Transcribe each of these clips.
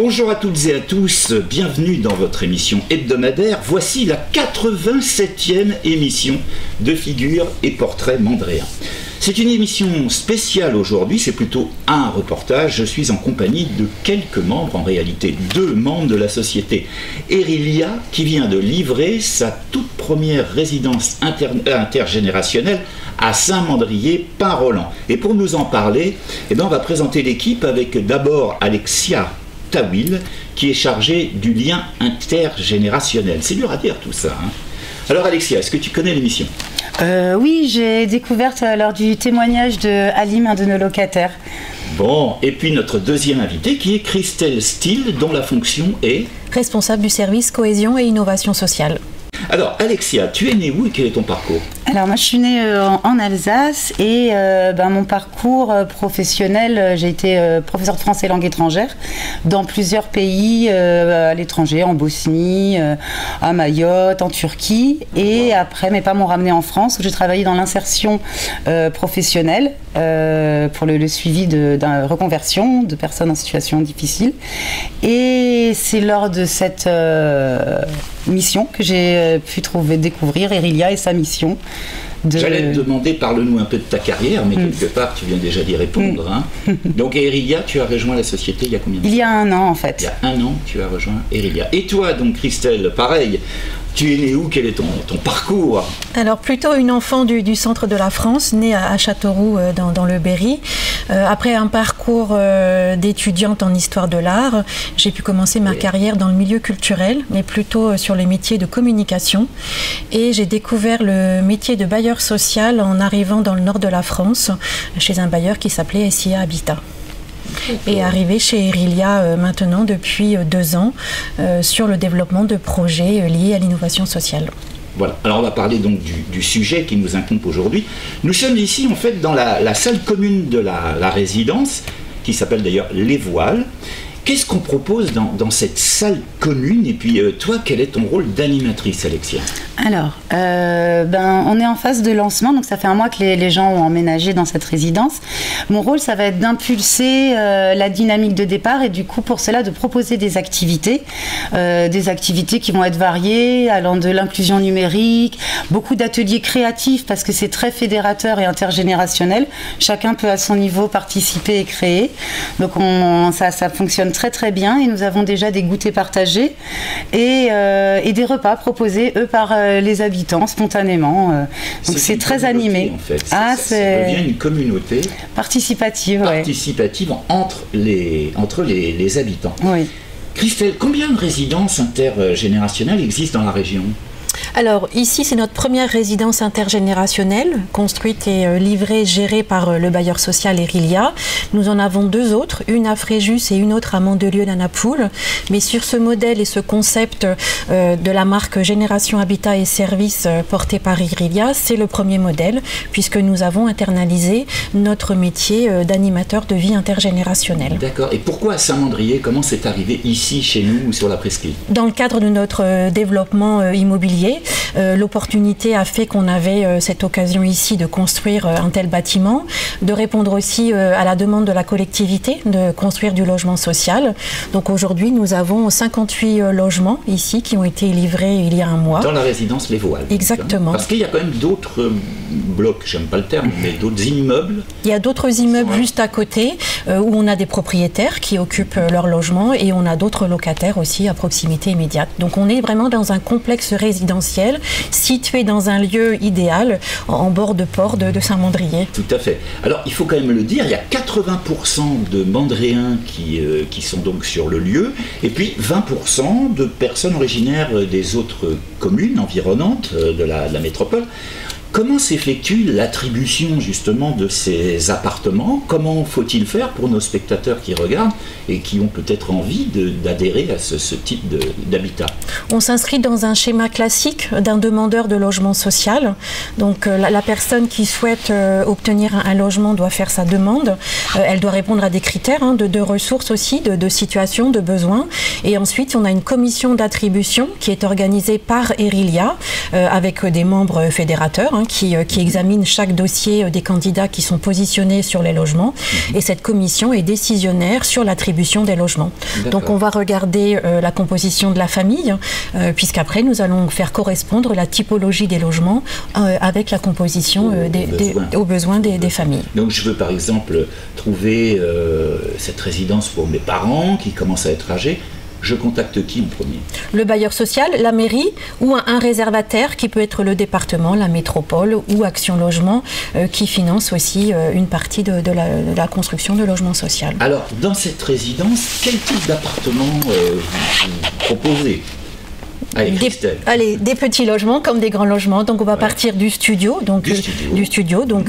Bonjour à toutes et à tous, bienvenue dans votre émission hebdomadaire. Voici la 87e émission de Figures et Portraits Mandréens. C'est une émission spéciale aujourd'hui, c'est plutôt un reportage. Je suis en compagnie de quelques membres, en réalité 2 membres de la société Erilia, qui vient de livrer sa toute première résidence intergénérationnelle à Saint-Mandrier-Pin-Roland. Et pour nous en parler, on va présenter l'équipe avec d'abord Alexia Tawil, qui est chargée du lien intergénérationnel. C'est dur à dire tout ça, hein. Alors Alexia, est-ce que tu connais l'émission ? Oui, j'ai découverte lors du témoignage de Halim, un de nos locataires. Bon, et puis notre deuxième invitée qui est Christelle Steele, dont la fonction est... responsable du service cohésion et innovation sociale. Alors Alexia, tu es née où et quel est ton parcours ? Alors moi je suis née en Alsace et mon parcours professionnel, j'ai été professeur de français langue étrangère dans plusieurs pays à l'étranger, en Bosnie, à Mayotte, en Turquie, et après mes parents m'ont ramenée en France où j'ai travaillé dans l'insertion professionnelle pour le suivi d'une reconversion de personnes en situation difficile, et c'est lors de cette mission que j'ai pu découvrir Erilia et sa mission. J'allais te demander, parle-nous un peu de ta carrière, mais quelque part tu viens déjà d'y répondre. Hein. Donc Erilia, tu as rejoint la société il y a combien de temps ? Il y a 1 an en fait. Il y a 1 an, tu as rejoint Erilia. Et toi donc Christelle, pareil, tu es née où ? Quel est ton parcours ? Alors plutôt une enfant du centre de la France, née à Châteauroux dans le Berry. Après un parcours d'étudiante en histoire de l'art, j'ai pu commencer ma carrière dans le milieu culturel, mais plutôt sur les métiers de communication. Et j'ai découvert le métier de bailleur social en arrivant dans le nord de la France, chez un bailleur qui s'appelait SIA Habitat. Et arrivé chez Erilia maintenant depuis 2 ans sur le développement de projets liés à l'innovation sociale. Voilà, alors on va parler donc du sujet qui nous incombe aujourd'hui. Nous sommes ici en fait dans la salle commune de la résidence, qui s'appelle d'ailleurs Les Voiles. Qu'est-ce qu'on propose dans cette salle commune? Et puis toi, quel est ton rôle d'animatrice, Alexia? Alors, on est en phase de lancement, donc ça fait 1 mois que les gens ont emménagé dans cette résidence. Mon rôle, ça va être d'impulser la dynamique de départ et du coup, pour cela, de proposer des activités qui vont être variées, allant de l'inclusion numérique, beaucoup d'ateliers créatifs parce que c'est très fédérateur et intergénérationnel. Chacun peut à son niveau participer et créer. Donc ça fonctionne très très bien et nous avons déjà des goûters partagés et des repas proposés, eux, par les habitants spontanément. Donc c'est très animé. En fait. Ça devient une communauté participative entre les habitants. Oui. Christelle, combien de résidences intergénérationnelles existent dans la région ? Alors ici, c'est notre première résidence intergénérationnelle, construite et livrée, gérée par le bailleur social Erilia. Nous en avons 2 autres, une à Fréjus et une autre à Mandelieu-la-Napoule. Mais sur ce modèle et ce concept de la marque Génération Habitat et Services porté par Erilia, c'est le premier modèle, puisque nous avons internalisé notre métier d'animateur de vie intergénérationnelle. D'accord. Et pourquoi à Saint-Mandrier? Comment c'est arrivé ici, chez nous, ou sur la presqu'île? Dans le cadre de notre développement immobilier, l'opportunité a fait qu'on avait cette occasion ici de construire un tel bâtiment, de répondre aussi à la demande de la collectivité de construire du logement social. Donc aujourd'hui, nous avons 58 logements ici qui ont été livrés il y a 1 mois. Dans la résidence Les Voiles. Exactement. Parce qu'il y a quand même d'autres blocs, j'aime pas le terme, mais d'autres immeubles. Il y a d'autres immeubles juste à côté où on a des propriétaires qui occupent leur logement et on a d'autres locataires aussi à proximité immédiate. Donc on est vraiment dans un complexe résidentiel situé dans un lieu idéal en bord de port de Saint-Mandrier. Tout à fait. Alors il faut quand même le dire, il y a 80% de Mandréens qui sont donc sur le lieu et puis 20% de personnes originaires des autres communes environnantes de la métropole. Comment s'effectue l'attribution justement de ces appartements? Comment faut-il faire pour nos spectateurs qui regardent et qui ont peut-être envie d'adhérer à ce type d'habitat? On s'inscrit dans un schéma classique d'un demandeur de logement social. Donc la personne qui souhaite obtenir un logement doit faire sa demande. Elle doit répondre à des critères de ressources aussi, de situation, de besoins. Et ensuite, on a une commission d'attribution qui est organisée par Erilia avec des membres fédérateurs hein, qui examine chaque dossier des candidats qui sont positionnés sur les logements. Et cette commission est décisionnaire sur l'attribution des logements. Donc on va regarder la composition de la famille, puisqu'après nous allons faire correspondre la typologie des logements avec la composition aux besoins des familles. Donc je veux par exemple trouver cette résidence pour mes parents qui commencent à être âgés. Je contacte qui en premier? Le bailleur social, la mairie ou un réservataire qui peut être le département, la métropole ou Action Logement qui finance aussi une partie de la construction de logements sociaux. Alors, dans cette résidence, quel type d'appartement vous proposez? Allez, des petits logements comme des grands logements. Donc on va partir du studio, donc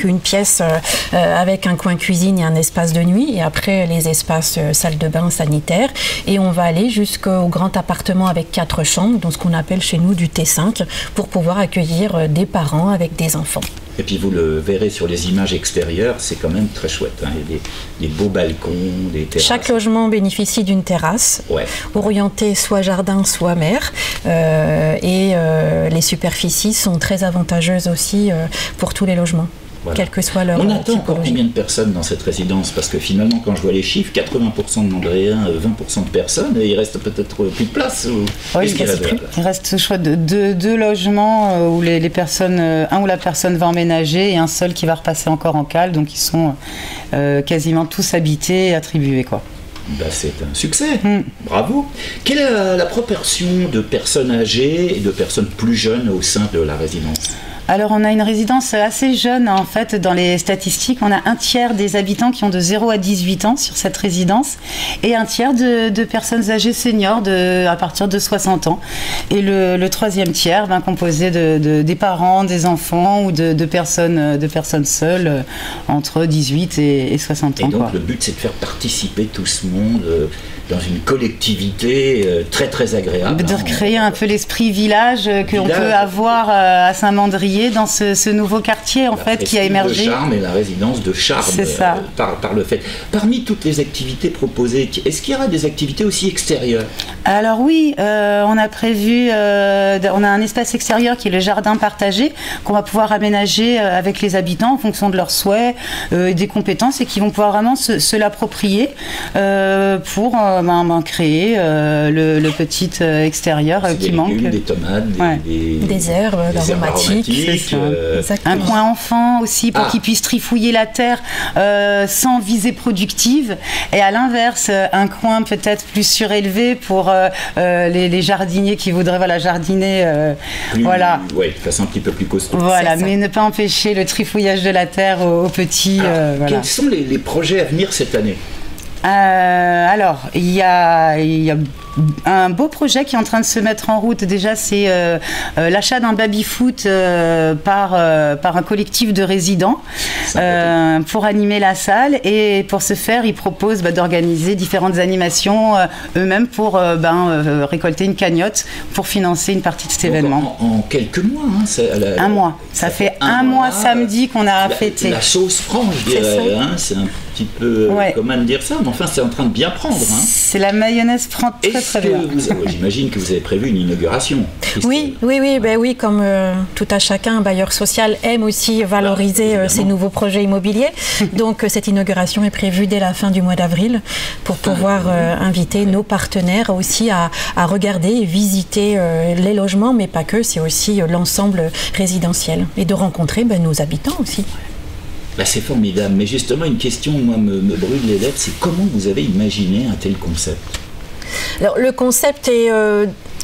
une pièce avec un coin cuisine et un espace de nuit, et après les espaces salle de bain sanitaire, et on va aller jusqu'au grand appartement avec 4 chambres, donc ce qu'on appelle chez nous du T5, pour pouvoir accueillir des parents avec des enfants. Et puis vous le verrez sur les images extérieures, c'est quand même très chouette. Hein. Il y a des beaux balcons, des terrasses. Chaque logement bénéficie d'une terrasse, orientée soit jardin, soit mer. Et les superficies sont très avantageuses aussi pour tous les logements. Voilà. Quel que soit leur On attend typologie. encore combien de personnes dans cette résidence? Parce que finalement, quand je vois les chiffres, 80% de Mandréens, 20% de personnes, et il reste peut-être plus de place. Oui, il reste ce choix de deux logements où les personnes, un où la personne va emménager et un seul qui va repasser encore en cale, donc ils sont quasiment tous habités et attribués, quoi. Ben, c'est un succès, bravo. Quelle est la proportion de personnes âgées et de personnes plus jeunes au sein de la résidence? Alors on a une résidence assez jeune en fait dans les statistiques. On a un tiers des habitants qui ont de 0 à 18 ans sur cette résidence et un tiers de personnes âgées seniors à partir de 60 ans. Et le troisième tiers composé des parents, des enfants ou de personnes seules entre 18 et 60 ans. Et donc le but c'est de faire participer tout ce monde dans une collectivité très très agréable. De recréer un peu l'esprit village qu'on peut avoir à Saint-Mandrier dans ce nouveau quartier en fait qui a émergé. Le charme et la résidence de charme par le fait. Parmi toutes les activités proposées, est-ce qu'il y aura des activités aussi extérieures? Alors oui, on a prévu, on a un espace extérieur qui est le jardin partagé qu'on va pouvoir aménager avec les habitants en fonction de leurs souhaits, des compétences et qui vont pouvoir vraiment se l'approprier pour créer le petit extérieur qui manque. Des tomates, des herbes aromatiques. Un coin enfant aussi pour qu'ils puissent trifouiller la terre sans visée productive. Et à l'inverse, un coin peut-être plus surélevé pour les jardiniers qui voudraient jardiner. De façon un petit peu plus costaud. Voilà, mais ne pas empêcher le trifouillage de la terre aux petits. Quels sont les projets à venir cette année? Alors, il y a un beau projet qui est en train de se mettre en route. Déjà, c'est l'achat d'un baby-foot par un collectif de résidents pour animer la salle. Et pour ce faire, ils proposent d'organiser différentes animations eux-mêmes pour récolter une cagnotte pour financer une partie de cet événement. En quelques mois. Un mois. Ça fait un mois samedi qu'on a fêté. La sauce prend, je dirais. C'est un petit peu comment dire ça, mais enfin, c'est en train de bien prendre. C'est la mayonnaise prend très très bien. J'imagine que vous avez prévu une inauguration. Oui, comme tout à chacun, un bailleur social aime aussi valoriser ses nouveaux projets immobiliers. Donc cette inauguration est prévue dès la fin du mois d'avril pour pouvoir inviter nos partenaires aussi à regarder et visiter les logements, mais pas que, c'est aussi l'ensemble résidentiel et de rencontrer nos habitants aussi. C'est formidable, mais justement une question moi me brûle les lèvres, c'est comment vous avez imaginé un tel concept? Alors, le concept est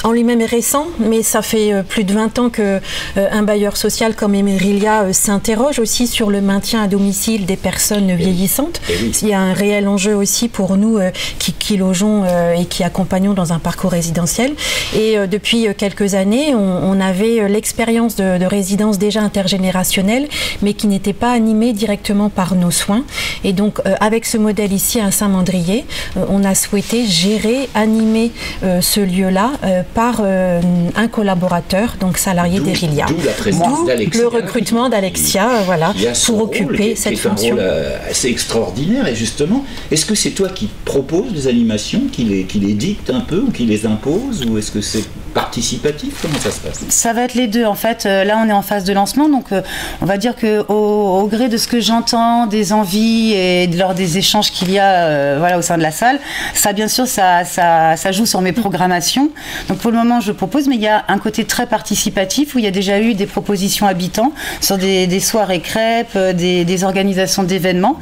en lui-même est récent, mais ça fait plus de 20 ans qu'un bailleur social comme Emerylia s'interroge aussi sur le maintien à domicile des personnes vieillissantes. Il y a un réel enjeu aussi pour nous qui logeons et qui accompagnons dans un parcours résidentiel. Et depuis quelques années, on avait l'expérience de résidence déjà intergénérationnelle, mais qui n'était pas animée directement par nos soins. Et donc, avec ce modèle ici à Saint-Mandrier, on a souhaité gérer, animer ce lieu-là par un collaborateur, donc salarié d'Emerylia. D'où la présence d'Alexia. Le recrutement d'Alexia, pour occuper cette fonction. C'est un rôle assez extraordinaire. Et justement, est-ce que c'est toi qui proposes les animations, qui les dicte un peu, ou qui les impose, ou est-ce que c'est participatif? Comment ça se passe? Ça va être les deux en fait. Là on est en phase de lancement, donc on va dire que au gré de ce que j'entends, des envies et lors des échanges qu'il y a voilà, au sein de la salle, ça bien sûr ça joue sur mes programmations. Donc pour le moment je propose, mais il y a un côté très participatif où il y a déjà eu des propositions habitants sur des soirées crêpes, des organisations d'événements.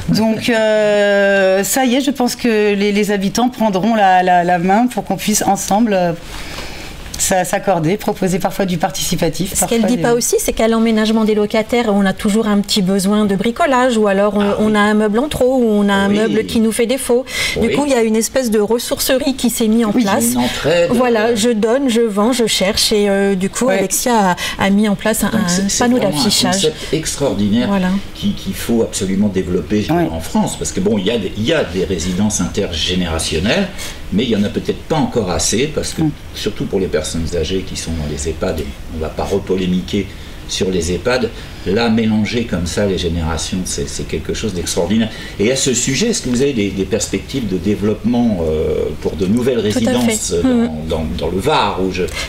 Donc ça y est, je pense que les habitants prendront la main pour qu'on puisse ensemble s'accorder, proposer parfois du participatif. Ce qu'elle ne dit pas aussi, c'est qu'à l'emménagement des locataires, on a toujours un petit besoin de bricolage, ou alors on a un meuble en trop, ou on a un meuble qui nous fait défaut. Du coup, il y a une espèce de ressourcerie qui s'est mise en place. Une entraide. Voilà, je donne, je vends, je cherche, et du coup, Alexia a mis en place un panneau d'affichage. C'est un concept extraordinaire qu'il faut absolument développer en France, parce que bon, il y a des résidences intergénérationnelles, mais il n'y en a peut-être pas encore assez, parce que surtout pour les personnes âgées qui sont dans les EHPAD, et on ne va pas repolémiquer sur les EHPAD, là, mélanger comme ça les générations, c'est quelque chose d'extraordinaire. Et à ce sujet, est-ce que vous avez des perspectives de développement pour de nouvelles résidences dans le Var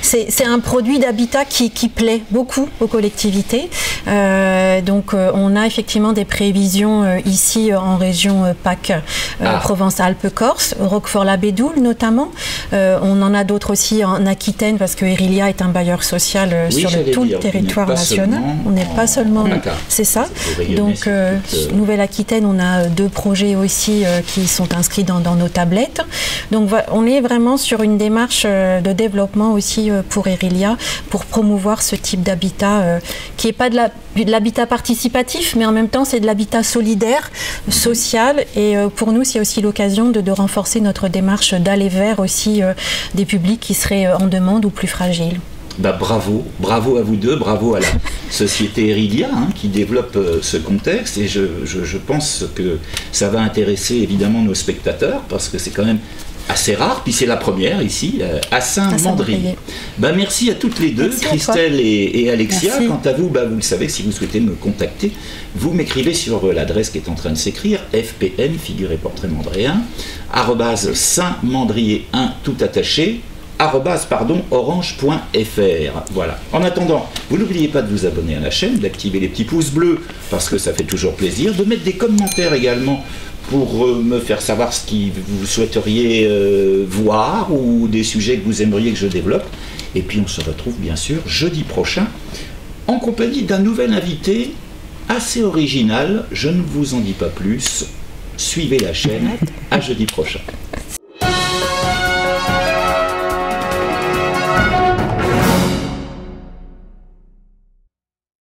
C'est un produit d'habitat qui plaît beaucoup aux collectivités. Donc, on a effectivement des prévisions ici en région PAC, Provence-Alpes-Corse, Roquefort-la-Bédoule notamment. On en a d'autres aussi en Aquitaine, parce que Erilia est un bailleur social sur tout le territoire national. On n'est pas seulement... C'est ça. Donc, Nouvelle-Aquitaine, on a 2 projets aussi qui sont inscrits dans nos tablettes. Donc, on est vraiment sur une démarche de développement aussi pour Erilia, pour promouvoir ce type d'habitat qui n'est pas de l'habitat participatif, mais en même temps, c'est de l'habitat solidaire, social. Et pour nous, c'est aussi l'occasion de renforcer notre démarche d'aller vers aussi des publics qui seraient en demande ou plus fragiles. Bravo à vous deux, bravo à la société Erilia qui développe ce contexte, et je pense que ça va intéresser évidemment nos spectateurs, parce que c'est quand même assez rare, puis c'est la première ici à Saint-Mandrier. Merci à toutes les deux, Christelle et Alexia. Merci. Quant à vous, vous le savez, si vous souhaitez me contacter, vous m'écrivez sur l'adresse qui est en train de s'écrire, FPN, figure et portrait mandréen, @saintmandrier1 tout attaché, orange.fr. Voilà. En attendant, vous n'oubliez pas de vous abonner à la chaîne, d'activer les petits pouces bleus parce que ça fait toujours plaisir, de mettre des commentaires également pour me faire savoir ce que vous souhaiteriez voir ou des sujets que vous aimeriez que je développe. Et puis on se retrouve bien sûr jeudi prochain en compagnie d'un nouvel invité assez original. Je ne vous en dis pas plus. Suivez la chaîne. À jeudi prochain.